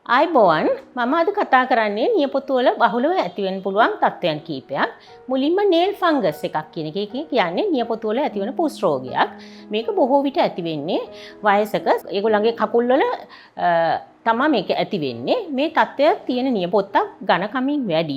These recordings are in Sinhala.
ආයිබෝවන් මම අද කතා කරන්නේ නියපොතු වල බහුලව ඇතිවෙන්න පුළුවන් තත්ත්වයන් කීපයක්. මුලින්ම නේල් ෆංගස් එකක් කියන එක කියන්නේ නියපොතු වල ඇතිවන පුස් රෝගයක්. මේක බොහෝ විට ඇති වෙන්නේ වයසක ඒගොල්ලන්ගේ කකුල් වල තමයි මේක ඇති වෙන්නේ. මේ තත්ත්වය තියෙන නියපොත්තක් ඝනකමින් වැඩි.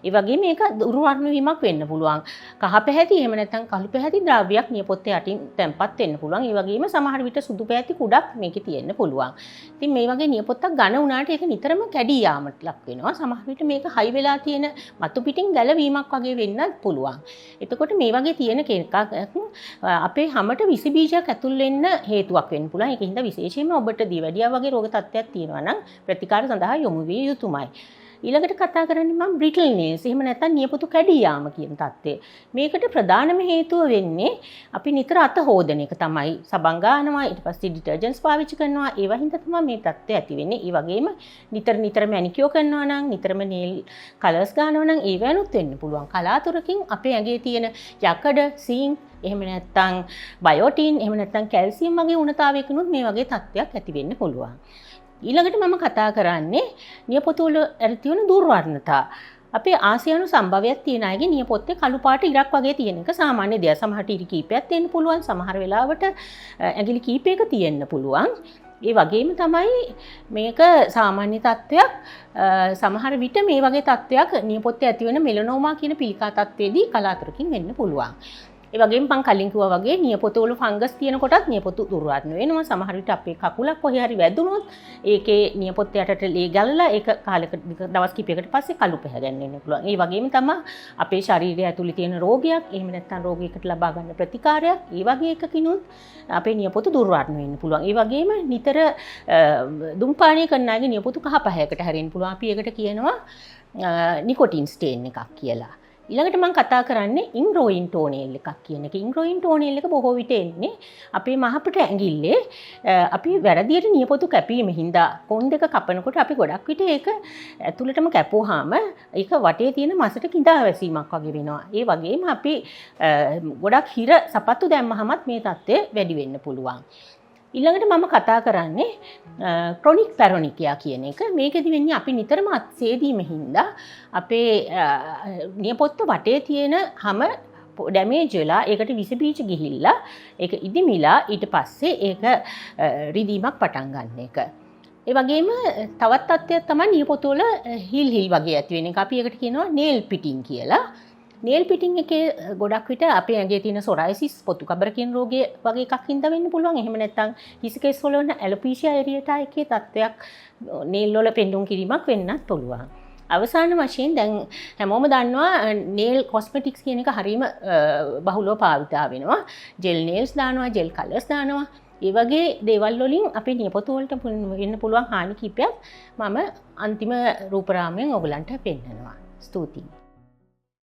ඒ වගේම මේක දුර්වර්ණ වීමක් වෙන්න පුළුවන්. කහ පැහැති එහෙම නැත්නම් කළු පැහැති ද්‍රව්‍යයක් නියපොත්තේ යටින් තැම්පත් වෙන්න පුළුවන්. ඒ වගේම සමහර විට සුදු පැහැති කුඩක් මේකේ තියෙන්න පුළුවන්. ඉතින් මේ වගේ නියපොත්තක් ඝන වුණාට ඒක නිතරම කැඩී යාමට ලක් වෙනවා. සමහර විට මේක හයි වෙලා තියෙන මතු පිටින් ගැලවීමක් වගේ වෙන්නත් පුළුවන්. එතකොට මේ වගේ තියෙන කෙනෙක් අපේ හැමට විස බීජයක් ඇතුල් වෙන්න හේතුවක් වෙන්න පුළුවන්. ඒකින්ද විශේෂයෙන්ම ඔබට දියවැඩියා වගේ රෝග තත්ත්වයක් තියෙනවා නම් ප්‍රතිකාර සඳහා යොමු විය යුතුමයි. ඊළඟට කතා කරන්නේ මම බ්‍රිටල් නේල්ස් එහෙම නැත්නම් නියපොතු කැඩී යාම කියන තත්ත්වය. මේකට ප්‍රධානම හේතුව වෙන්නේ අපි නිතර අත හොදන එක තමයි. සබන් ගන්නවා ඊට පස්සේ ඩිටර්ජන්ට්ස් පාවිච්චි කරනවා ඒවා හින්දා තමයි මේ තත්ත්වය ඇති වෙන්නේ. ඒ වගේම නිතර මැනිකියෝ කරනවා නම් නිතරම නේල් කලර්ස් ගන්නවා නම් ඒ වෙනුත් වෙන්න පුළුවන්. කලාතුරකින් අපේ ඇඟේ තියෙන යකඩ සීන් එහෙම නැත්නම් බයෝටින් එහෙම නැත්නම් කැල්සියම් වගේ උණතාවයකිනුත් මේ වගේ තත්ත්වයක් ඇති වෙන්න පුළුවන්. ඊළඟට මම කතා කරන්නේ නියපොතු වල ඇතිවන දුර්වර්ණතා. අපේ ආසියානු සම්භවයක් තියෙන අයගේ නියපොත්තේ කළු පාට ඉරක් වගේ තියෙන එක සාමාන්‍ය දෙයක්. සමහරට ඉරි කීපයක් තියෙන්න පුළුවන්. සමහර වෙලාවට ඇඟිලි කීපයක තියෙන්න පුළුවන්. ඒ වගේම තමයි මේක සාමාන්‍ය තත්ත්වයක්. සමහර විට මේ වගේ තත්ත්වයක් නියපොත්තේ ඇතිවන මෙලනෝමා කියන පිළිකා තත්ත්වයේදී කලාතුරකින් වෙන්න පුළුවන්. ඒ වගේම මම කලින් කිව්වා වගේ නියපොතු වල ෆංගස් තියෙන කොටත් නියපොතු දුර්වර්ණ වෙනවා. සමහර විට අපේ කකුලක් කොහේ හරි වැදුනොත් ඒකේ නියපොත්ත යටට ලේ ගලලා ඒක කාලයකට දවස් කිහිපයකට පස්සේ කළු පැහැගෙන්න පුළුවන්. ඒ වගේම තමයි අපේ ශරීරය ඇතුලේ තියෙන රෝගයක්, එහෙම නැත්නම් රෝගයකට ලබා ගන්න ප්‍රතිකාරයක්, ඒ වගේ එකකිනුත් අපේ නියපොතු දුර්වර්ණ වෙන්න පුළුවන්. ඒ වගේම නිතර දුම්පානය කරන අයගේ නියපොතු කහ පැහැයකට හැරෙන්න පුළුවන්. අපි ඒකට කියනවා නිකොටින් ස්ටේන් එකක් කියලා. ඊළඟට මම කතා කරන්නේ ඉන්ග්‍රෝයින් ටෝනේල් එකක් කියන එක. ඉන්ග්‍රෝයින් ටෝනේල් එක බොහෝ විට එන්නේ අපේ මහපට ඇඟිල්ලේ අපි වැරදියට නියපොතු කැපීම හින්දා කොන් දෙක කපනකොට අපි ගොඩක් විට ඒක ඇතුළටම කැපුවාම ඒක වටේ තියෙන මසට කිඳා වැසීමක් වගේ වෙනවා. ඒ වගේම අපි ගොඩක් හිර සපත්තු දැම්මහමත් මේ තත්ත්වය වැඩි වෙන්න පුළුවන්. ඊළඟට මම කතා කරන්නේ ක්‍රොනික් පැරොනිකියා කියන එක. මේකෙදි වෙන්නේ අපි නිතරම අත්සේදීම හින්දා අපේ නියපොත්ත වටේ තියෙන හැම ඩැමේජ් වෙලා ඒකට විස බීජ ගිහිල්ලා ඒක ඉදිමිලා ඊට පස්සේ ඒක රිදීමක් පටන් ගන්න එක. ඒ වගේම තවත් තත්ත්වයක් තමයි නියපොතු වල හිල් වගේ ඇති වෙන එක. අපි ඒකට කියනවා නේල් පිටින් කියලා. නේල් පිටින් එකේ ගොඩක් විට අපේ ඇඟේ තියෙන සොරයිසිස් පොතු කබර කියන රෝගය වගේ එකක් හින්දා වෙන්න පුළුවන්. එහෙම නැත්නම් හිස් කේස් වල වෙන ඇලොපීෂියා එරියටා එකේ තත්ත්වයක් නේල් වල පෙන්ඩුම් කිරීමක් වෙන්නත් පුළුවන්. අවසාන වශයෙන් දැන් හැමෝම දන්නවා නේල් කොස්මෙටික්ස් කියන එක හරීම බහුලව භාවිතා වෙනවා. ජෙල් නේල්ස් දානවා, ජෙල් කලර්ස් දානවා. ඒ වගේ දේවල් වලින් අපේ නියපොතු වලට වෙන්න පුළුවන් හානි කිහිපයක් මම අන්තිම රූපරාමයෙන් ඔයගලන්ට පෙන්නනවා. ස්තුතියි.